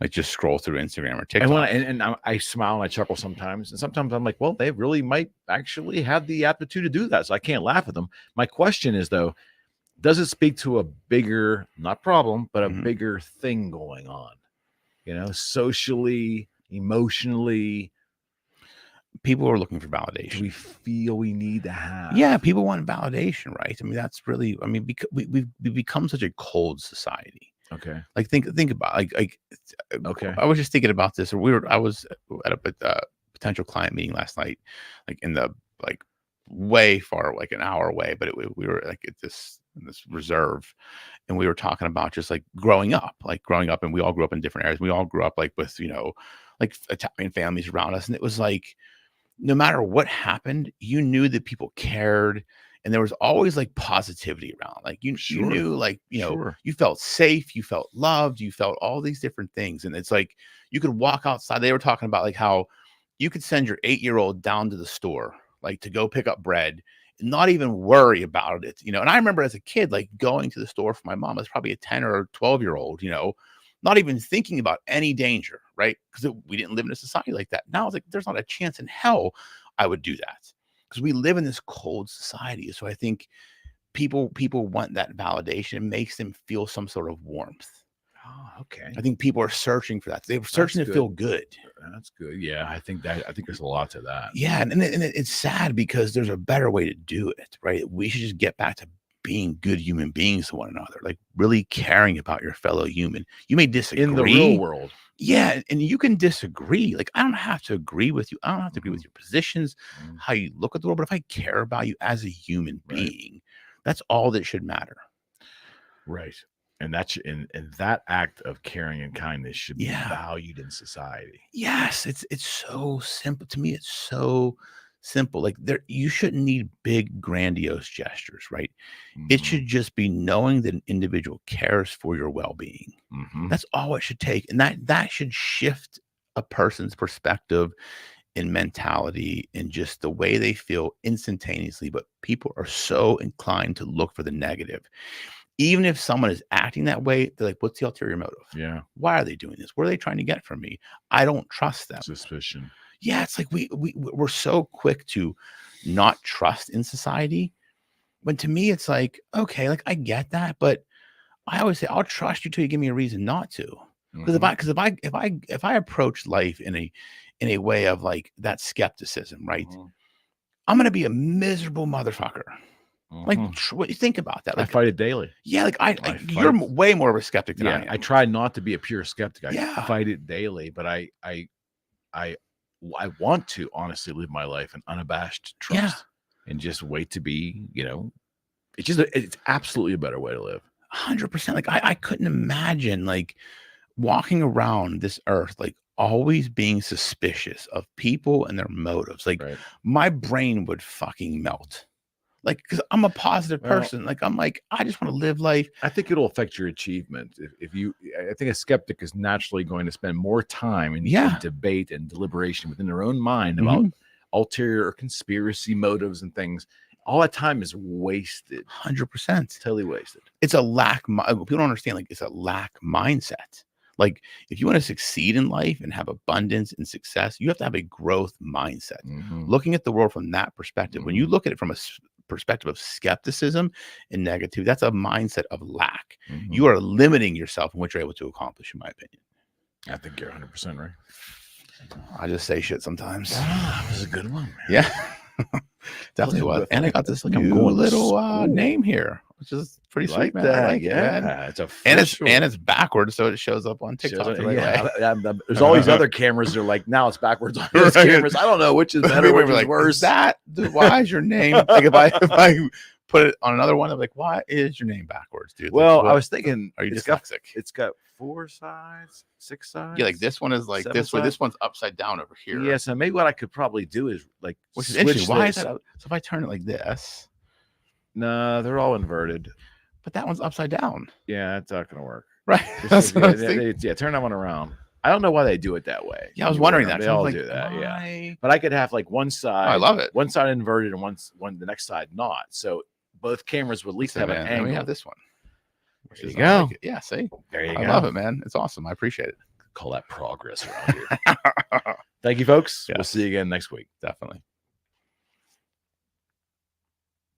Like, just scroll through Instagram or TikTok. And I smile and I chuckle sometimes. And sometimes I'm like, well, they really might actually have the aptitude to do that. So I can't laugh at them. My question is, though, does it speak to a bigger, not problem, but a bigger thing going on? Socially, emotionally. People are looking for validation. Do we feel we need to have? Yeah, people want validation, right? I mean, that's really, because we've become such a cold society. Okay. Like, think about okay. I was just thinking about this. I was at a potential client meeting last night, like in the way far, like an hour away, but we were like at this reserve, and we were talking about just growing up, and we all grew up in different areas. We all grew up with Italian families around us, and it was like, no matter what happened, you knew that people cared, and there was always positivity around. Like, you knew, you felt safe, you felt loved, you felt all these different things. And it's like, you could walk outside. They were talking about how you could send your 8-year-old down to the store, to go pick up bread and not even worry about it. And I remember as a kid, going to the store for my mom, I was probably a 10 or 12-year-old, not even thinking about any danger, right? Because we didn't live in a society like that. Now it's like, there's not a chance in hell I would do that, because we live in this cold society. So I think people want that validation. It makes them feel some sort of warmth. Oh, okay. I think people are searching for that. They're searching to feel good. That's good. Yeah, I think there's a lot to that. Yeah, and it's sad, because there's a better way to do it, right? We should just get back to being good human beings to one another, really caring about your fellow human. You may disagree in the real world. Yeah, and you can disagree. Like, I don't have to agree with you. I don't have to agree with your positions, how you look at the world. But if I care about you as a human being, that's all that should matter. Right. And that's and that act of caring and kindness should be valued in society. Yes, it's so simple. To me, it's so simple. Like, you shouldn't need big, grandiose gestures, right? It should just be knowing that an individual cares for your well-being. That's all it should take. And that should shift a person's perspective and mentality and just the way they feel instantaneously. But people are so inclined to look for the negative. Even if someone is acting that way, they're like, what's the ulterior motive? Yeah. Why are they doing this? What are they trying to get from me? I don't trust them. Suspicion. Yeah, it's like we're so quick to not trust in society. When to me, it's like, okay, like I get that, but I always say I'll trust you till you give me a reason not to. Because if I approach life in a way of like that skepticism, right? I'm gonna be a miserable motherfucker. Like, what you think about that? Like, I fight it daily. Yeah, like you're way more of a skeptic than I am. I try not to be a pure skeptic. I fight it daily, but I want to honestly live my life in unabashed trust and just wait to be, it's absolutely a better way to live. 100%. Like I couldn't imagine like walking around this earth, like always being suspicious of people and their motives. Like my brain would fucking melt. Like, because I'm a positive person. Like, I'm like, I just want to live life. I think it'll affect your achievement. I think a skeptic is naturally going to spend more time in debate and deliberation within their own mind about ulterior or conspiracy motives and things. All that time is wasted. 100%. Totally wasted. It's a lack. People don't understand. Like, it's a lack mindset. Like, if you want to succeed in life and have abundance and success, you have to have a growth mindset. Looking at the world from that perspective. When you look at it from a perspective of skepticism and negativity, that's a mindset of lack. You are limiting yourself in what you're able to accomplish, in my opinion. I think you're 100% right. I just say shit sometimes. That was a good one, man. Yeah. Definitely was. And I got this new little name here, which is pretty sweet, man. That. I like it, man. It's official. And it's backwards, so it shows up on TikTok. There's all these other cameras that are like, now it's backwards on those cameras. I don't know which is better, which is worse. Why is your name like if I put it on another one, I'm like, why is your name backwards, dude? Well, I was thinking, are you dyslexic? It's got 4 sides, 6 sides. Yeah, like this one is like this way. This one's upside down over here. Yeah, so maybe what I could probably do is like, which is interesting. Why is that? So if I turn it like this, no, they're all inverted. But that one's upside down. Yeah, it's not gonna work. Right. Turn that one around. I don't know why they do it that way. Yeah, I was wondering that. They all do that. Yeah, but I could have like one side. I love it. One side inverted and the next side not. So both cameras would at least have an angle. We have this one. There you go. Like yeah, see, there you go. I love it, man. It's awesome. I appreciate it. Call that progress around here. Thank you, folks. Yes. We'll see you again next week. Definitely.